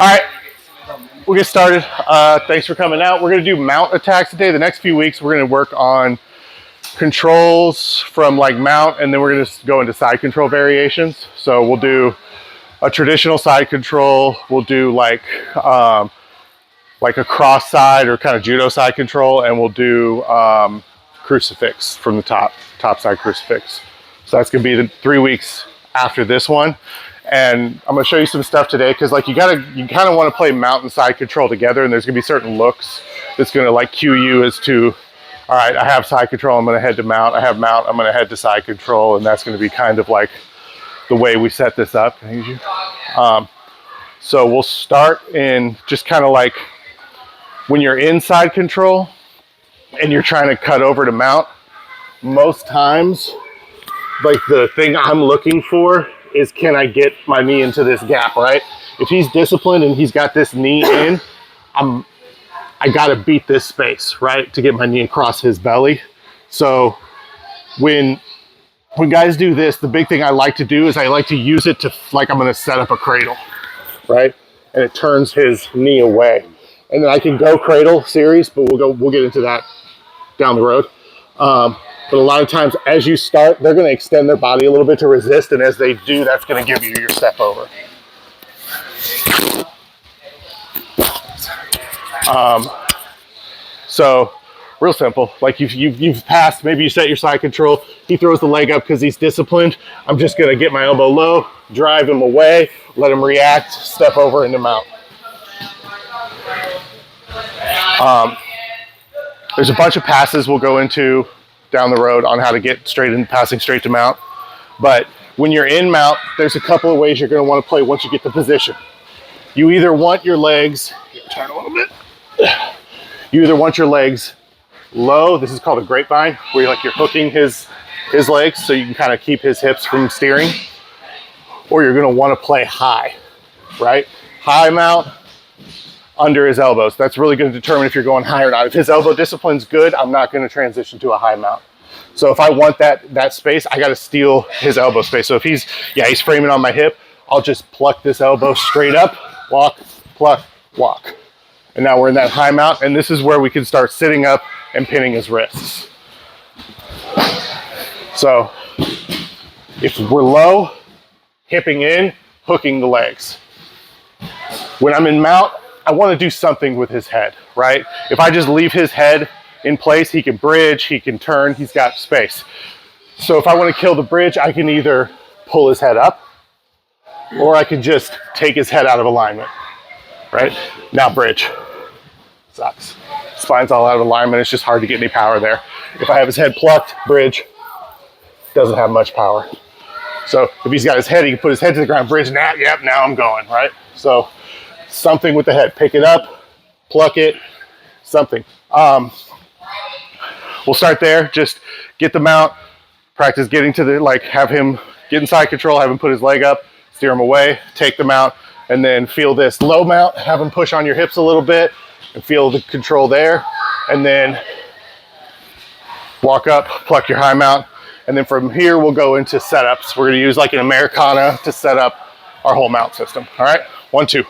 All right, we'll get started. Thanks for coming out. We're going to do mount attacks today. The next few weeks, we're going to work on controls from like mount, and then we're going to go into side control variations. So we'll do a traditional side control. We'll do like a cross side or kind of judo side control, and we'll do crucifix from the top side crucifix. So that's going to be the 3 weeks after this one. And I'm going to show you some stuff today because like you kind of want to play mount and side control together, and there's going to be certain looks that's going to like cue you as to, all right, I have side control, I'm going to head to mount. I have mount, I'm going to head to side control, and that's going to be kind of like the way we set this up. Can I use you? So we'll start in just kind of like when you're in side control and you're trying to cut over to mount. Most times, like the thing I'm looking for is, can I get my knee into this gap, right? If he's disciplined and he's got this knee in, I gotta beat this space, right? To get my knee across his belly. So when guys do this, the big thing I like to do is I like to use it to, like I'm gonna set up a cradle, right? And it turns his knee away. And then I can go cradle series, but we'll get into that down the road. But a lot of times as you start, they're going to extend their body a little bit to resist. And as they do, that's going to give you your step over. So real simple, like you've passed, maybe you set your side control. He throws the leg up because he's disciplined. I'm just going to get my elbow low, drive him away, let him react, step over into mount. There's a bunch of passes we'll go into down the road on how to get passing straight to mount. But when you're in mount, there's a couple of ways you're going to want to play once you get the position. You either want your legs, turn a little bit. You either want your legs low. This is called a grapevine, where you're hooking his legs so you can kind of keep his hips from steering. Or you're going to want to play high, right? High mount, under his elbows. That's really going to determine if you're going high or not. If his elbow discipline's good, I'm not going to transition to a high mount. So if I want that space, I got to steal his elbow space. So if he's framing on my hip, I'll just pluck this elbow straight up, walk, pluck, walk. And now we're in that high mount, and this is where we can start sitting up and pinning his wrists. So if we're low, hipping in, hooking the legs. When I'm in mount, I want to do something with his head, right? If I just leave his head in place, he can bridge, he can turn, he's got space. So if I want to kill the bridge, I can either pull his head up, or I can just take his head out of alignment, right? Now bridge. Sucks. Spine's all out of alignment, it's just hard to get any power there. If I have his head plucked, bridge, doesn't have much power. So if he's got his head, he can put his head to the ground, bridge, now I'm going, right? So something with the head, pick it up, pluck it, something. We'll start there, just get the mount, practice getting to have him get in side control, have him put his leg up, steer him away, take the mount, and then feel this low mount, have him push on your hips a little bit, and feel the control there, and then walk up, pluck your high mount, and then from here we'll go into setups. We're gonna use like an Americana to set up our whole mount system, all right? 1, 2.